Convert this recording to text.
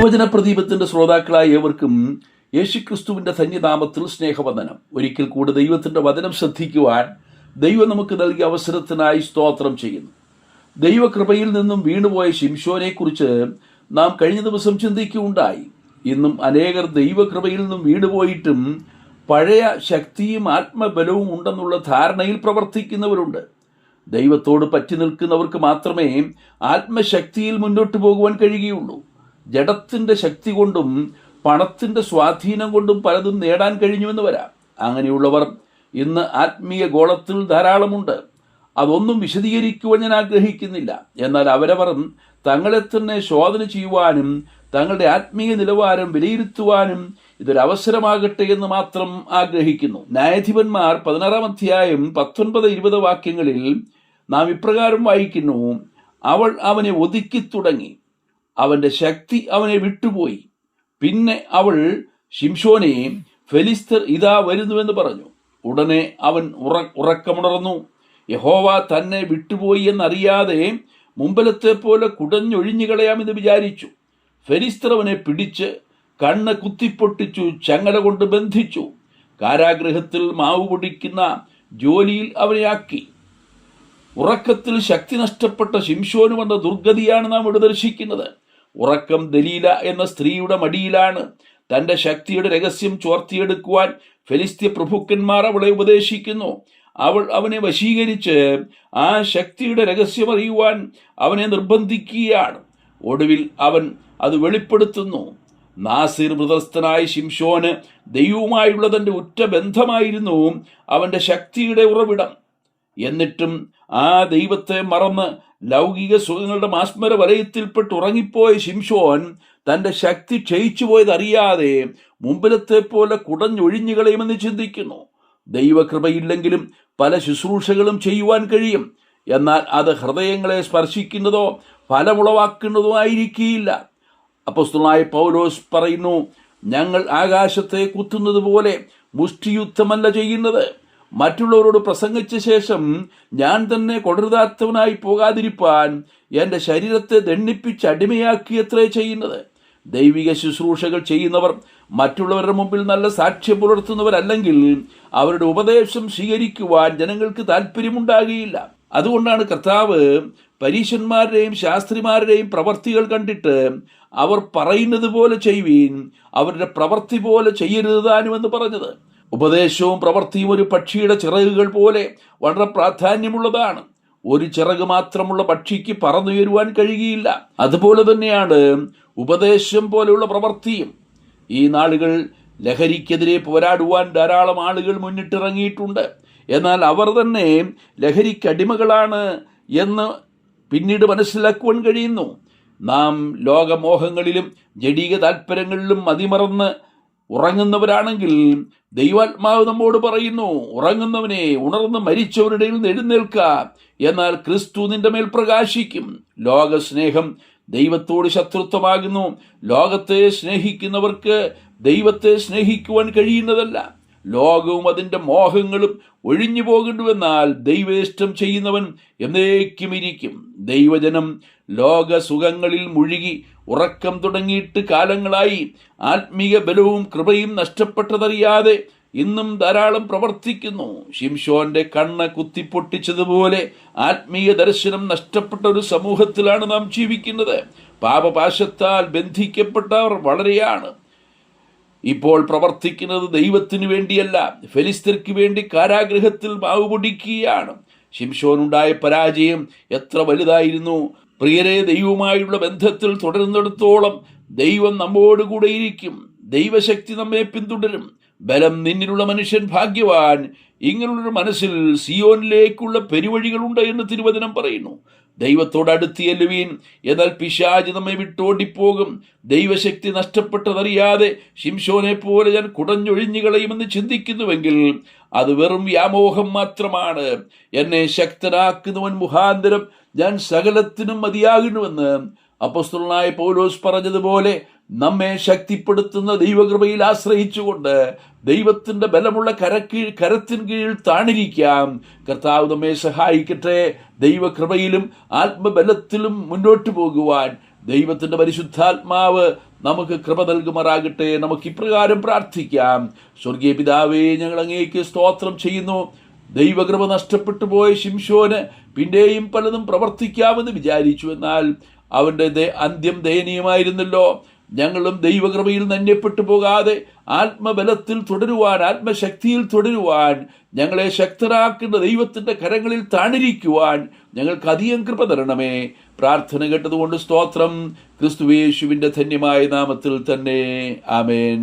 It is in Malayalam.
തിരുവചന പ്രദീപത്തിന്റെ ശ്രോതാക്കളായ ഏവർക്കും യേശുക്രിസ്തുവിന്റെ ധന്യനാമത്തിൽ സ്നേഹവന്ദനം. ഒരിക്കൽ കൂടി ദൈവത്തിന്റെ വചനം ശ്രദ്ധിക്കുവാൻ ദൈവം നമുക്ക് നൽകിയ അവസരത്തിനായി സ്തോത്രം ചെയ്യുന്നു. ദൈവകൃപയിൽ നിന്നും വീണുപോയ ശിംശോനെ കുറിച്ച് നാം കഴിഞ്ഞ ദിവസം ചിന്തിക്കുകയുണ്ടായി. ഇന്നും അനേകർ ദൈവകൃപയിൽ നിന്നും വീണുപോയിട്ടും പഴയ ശക്തിയും ആത്മബലവും ഉണ്ടെന്നുള്ള ധാരണയിൽ പ്രവർത്തിക്കുന്നവരുണ്ട്. ദൈവത്തോട് പറ്റി നിൽക്കുന്നവർക്ക് മാത്രമേ ആത്മശക്തിയിൽ മുന്നോട്ട് പോകുവാൻ കഴിയുകയുള്ളൂ. ജഡത്തിന്റെ ശക്തി കൊണ്ടും പണത്തിന്റെ സ്വാധീനം കൊണ്ടും പലതും നേടാൻ കഴിഞ്ഞുവെന്ന് വരാം. അങ്ങനെയുള്ളവർ ഇന്ന് ആത്മീയ ഗോളത്തിൽ ധാരാളമുണ്ട്. അതൊന്നും വിശദീകരിക്കുവാൻ ഞാൻ ആഗ്രഹിക്കുന്നില്ല. എന്നാൽ അവരവർ തങ്ങളെ തന്നെ ശോധന ചെയ്യുവാനും തങ്ങളുടെ ആത്മീയ നിലവാരം വിലയിരുത്തുവാനും ഇതൊരവസരമാകട്ടെ എന്ന് മാത്രം ആഗ്രഹിക്കുന്നു. ന്യായാധിപന്മാർ 16 അധ്യായം 19-20 വാക്യങ്ങളിൽ നാം ഇപ്രകാരം വായിക്കുന്നു: അവൾ അവനെ ഒതുക്കി തുടങ്ങി, അവന്റെ ശക്തി അവനെ വിട്ടുപോയി. പിന്നെ അവൾ ശിംശോനെ, ഫെലിസ്തർ ഇതാ വരുന്നുവെന്ന് പറഞ്ഞു. ഉടനെ അവൻ ഉറക്കമുണർന്നു. യഹോവ തന്നെ വിട്ടുപോയി എന്നറിയാതെ മുമ്പലത്തെ പോലെ കുടഞ്ഞൊഴിഞ്ഞു കളയാമെന്ന് വിചാരിച്ചു. ഫെലിസ്തർ അവനെ പിടിച്ച് കണ്ണ് കുത്തിപ്പൊട്ടിച്ചു, ചങ്ങല കൊണ്ട് ബന്ധിച്ചു. കാരാഗൃഹത്തിൽ മാവ് പൊടിക്കുന്ന ജോലിയിൽ അവനെ ആക്കി. ഉറക്കത്തിൽ ശക്തി നഷ്ടപ്പെട്ട ശിംശോന് വന്ന ദുർഗതിയാണ് നാം ഇവിടെ ദർശിക്കുന്നത്. ഉറക്കം ദലീല എന്ന സ്ത്രീയുടെ മടിയിലാണ്. തന്റെ ശക്തിയുടെ രഹസ്യം ചോർത്തിയെടുക്കുവാൻ ഫെലിസ്ത്യ പ്രഭുക്കന്മാർ അവളെ ഉപദേശിക്കുന്നു. അവൾ അവനെ വശീകരിച്ച് ആ ശക്തിയുടെ രഹസ്യം അറിയുവാൻ അവനെ നിർബന്ധിക്കുകയാണ്. ഒടുവിൽ അവൻ അത് വെളിപ്പെടുത്തുന്നു. നാസിർ വൃതസ്ഥനായ ശിംശോന് ദൈവവുമായുള്ള തന്റെ ഉറ്റ ബന്ധമായിരുന്നു അവന്റെ ശക്തിയുടെ ഉറവിടം. എന്നിട്ടും ആ ദൈവത്തെ മറന്ന് ലൗകിക സുഖങ്ങളുടെ മാസ്മര വലയത്തിൽപ്പെട്ട് ഉറങ്ങിപ്പോയ ശിംശോൻ തന്റെ ശക്തി ക്ഷയിച്ചു പോയത് അറിയാതെ മുമ്പിലത്തെ പോലെ കുടഞ്ഞൊഴിഞ്ഞു കളയുമെന്ന് ചിന്തിക്കുന്നു. ദൈവകൃപയില്ലെങ്കിലും പല ശുശ്രൂഷകളും ചെയ്യുവാൻ കഴിയും. എന്നാൽ അത് ഹൃദയങ്ങളെ സ്പർശിക്കുന്നതോ ഫലമുളവാക്കുന്നതോ ആയിരിക്കില്ല. അപ്പോസ്തലനായ പൗലോസ് പറയുന്നു: ഞങ്ങൾ ആകാശത്തെ കുത്തുന്നത് പോലെ മുഷ്ടിയുദ്ധമല്ല ചെയ്യുന്നത്. മറ്റുള്ളവരോട് പ്രസംഗിച്ച ശേഷം ഞാൻ തന്നെ കൊടരുതാത്തവനായി പോകാതിരിപ്പാൻ എൻ്റെ ശരീരത്തെ ദണ്ഡിപ്പിച്ച് അടിമയാക്കിയത്രേ ചെയ്യുന്നത്. ദൈവിക ശുശ്രൂഷകൾ ചെയ്യുന്നവർ മറ്റുള്ളവരുടെ മുമ്പിൽ നല്ല സാക്ഷ്യം പുലർത്തുന്നവരല്ലെങ്കിൽ അവരുടെ ഉപദേശം സ്വീകരിക്കുവാൻ ജനങ്ങൾക്ക് താല്പര്യമുണ്ടാകുകയില്ല. അതുകൊണ്ടാണ് കർത്താവ് പരീശന്മാരുടെയും ശാസ്ത്രിമാരുടെയും പ്രവർത്തികൾ കണ്ടിട്ട് അവർ പറയുന്നത് പോലെ ചെയ്യുവീൻ, അവരുടെ പ്രവൃത്തി പോലെ ചെയ്യരുത് താനുമെന്ന് പറഞ്ഞത്. ഉപദേശവും പ്രവൃത്തിയും ഒരു പക്ഷിയുടെ ചിറകുകൾ പോലെ വളരെ പ്രാധാന്യമുള്ളതാണ്. ഒരു ചിറക് മാത്രമുള്ള പക്ഷിക്ക് പറന്നുയരുവാൻ കഴിയുകയില്ല. അതുപോലെ തന്നെയാണ് ഉപദേശം പോലെയുള്ള പ്രവൃത്തിയും. ഈ നാളുകൾ ലഹരിക്കെതിരെ പോരാടുവാൻ ധാരാളം ആളുകൾ മുന്നിട്ടിറങ്ങിയിട്ടുണ്ട്. എന്നാൽ അവർ തന്നെ ലഹരിക്കടിമകളാണ് എന്ന് പിന്നീട് മനസ്സിലാക്കുവാൻ കഴിയുന്നു. നാം ലോകമോഹങ്ങളിലും ജഡീക താല്പര്യങ്ങളിലും മതിമറന്ന് ഉറങ്ങുന്നവരാണെങ്കിൽ ദൈവാത്മാവ് നമ്മോട് പറയുന്നു: ഉറങ്ങുന്നവനെ, ഉണർന്ന് മരിച്ചവരുടെ നിന്ന് എഴുന്നേൽക്ക, എന്നാൽ ക്രിസ്തു നിന്റെ മേൽ പ്രകാശിക്കും. ലോകസ്നേഹം ദൈവത്തോട് ശത്രുത്വമാകുന്നു. ലോകത്തെ സ്നേഹിക്കുന്നവർക്ക് ദൈവത്തെ സ്നേഹിക്കുവാൻ കഴിയുന്നതല്ല. ലോകവും അതിൻ്റെ മോഹങ്ങളും ഒഴിഞ്ഞു പോകേണ്ടുവെന്നാൽ ദൈവേഷ്ടം ചെയ്യുന്നവൻ എന്നേക്കും ഇരിക്കും. ദൈവജനം ലോക സുഖങ്ങളിൽ മുഴുകി ഉറക്കം തുടങ്ങിയിട്ട് കാലങ്ങളായി. ആത്മീയ ബലവും കൃപയും നഷ്ടപ്പെട്ടതറിയാതെ ഇന്നും ധാരാളം പ്രവർത്തിക്കുന്നു. ശിംശോന്റെ കണ്ണ് കുത്തിപ്പൊട്ടിച്ചതുപോലെ ആത്മീയ ദർശനം നഷ്ടപ്പെട്ട ഒരു സമൂഹത്തിലാണ് നാം ജീവിക്കുന്നത്. പാപപാശത്താൽ ബന്ധിക്കപ്പെട്ടവർ വളരെയാണ്. ഇപ്പോൾ പ്രവർത്തിക്കുന്നത് ദൈവത്തിനു വേണ്ടിയല്ല, ഫെലിസ്തർക്ക് വേണ്ടി കാരാഗൃഹത്തിൽ മാവ് പൊടിക്കുകയാണ്. ശിംശോനുണ്ടായ പരാജയം എത്ര വലുതായിരുന്നു! പ്രിയരെ, ദൈവവുമായുള്ള ബന്ധത്തിൽ തുടരുന്നിടത്തോളം ദൈവം നമ്മോടുകൂടെ ഇരിക്കും. ദൈവശക്തി നമ്മെ പിന്തുടരും. ബലം നിന്നിലുള്ള മനുഷ്യൻ ഭാഗ്യവാൻ. ഇങ്ങനെയുള്ളൊരു മനസ്സിൽ സിയോനിലേക്കുള്ള പെരുവഴികളുണ്ട് എന്ന് തിരുവചനം പറയുന്നു. ദൈവത്തോട് അടുത്തിയല്ലുവീൻ, എന്നാൽ പിശാച് നമ്മെ വിട്ടോടിപ്പോകും. ദൈവശക്തി നഷ്ടപ്പെട്ടതറിയാതെ ശിംശോനെ പോലെ ഞാൻ കുടഞ്ഞൊഴിഞ്ഞു കളയുമെന്ന് ചിന്തിക്കുന്നുവെങ്കിൽ അത് വെറും വ്യാമോഹം മാത്രമാണ്. എന്നെ ശക്തനാക്കുന്നവൻ മുഖാന്തരം ഞാൻ സകലത്തിനും മതിയാകുന്നുവെന്ന് അപ്പോസ്തലനായ പൗലോസ് പറഞ്ഞതുപോലെ നമ്മെ ശക്തിപ്പെടുത്തുന്ന ദൈവകൃപയിൽ ആശ്രയിച്ചുകൊണ്ട് ദൈവത്തിൻ്റെ ബലമുള്ള കരത്തിൻ കീഴിൽ താണിരിക്കാം. കർത്താവ് നമ്മെ സഹായിക്കട്ടെ. ദൈവകൃപയിലും ആത്മബലത്തിലും മുന്നോട്ട് പോകുവാൻ ദൈവത്തിൻ്റെ പരിശുദ്ധാത്മാവ് നമുക്ക് കൃപ നൽകുമാറാകട്ടെ. നമുക്ക് ഇപ്രകാരം പ്രാർത്ഥിക്കാം. സ്വർഗീയ പിതാവേ, ഞങ്ങൾ അങ്ങേക്ക് സ്തോത്രം ചെയ്യുന്നു. ദൈവകൃപ നഷ്ടപ്പെട്ടു പോയ ശിംശോന് പിന്നെയും പലതും പ്രവർത്തിക്കാമെന്ന് വിചാരിച്ചു, എന്നാൽ അവൻ്റെ അന്ത്യം ദയനീയമായിരുന്നല്ലോ. ഞങ്ങളും ദൈവകൃപയിൽ നന്യപ്പെട്ടു പോകാതെ ആത്മബലത്തിൽ തുടരുവാൻ, ആത്മശക്തിയിൽ തുടരുവാൻ, ഞങ്ങളെ ശക്തരാക്കുന്ന ദൈവത്തിൻ്റെ കരങ്ങളിൽ താണിരിക്കുവാൻ ഞങ്ങൾക്ക് അധികം കൃപ തരണമേ. പ്രാർത്ഥന കേട്ടതുകൊണ്ട് സ്തോത്രം. ക്രിസ്തുയേശുവിൻ്റെ ധന്യമായ നാമത്തിൽ തന്നെ. ആമേൻ.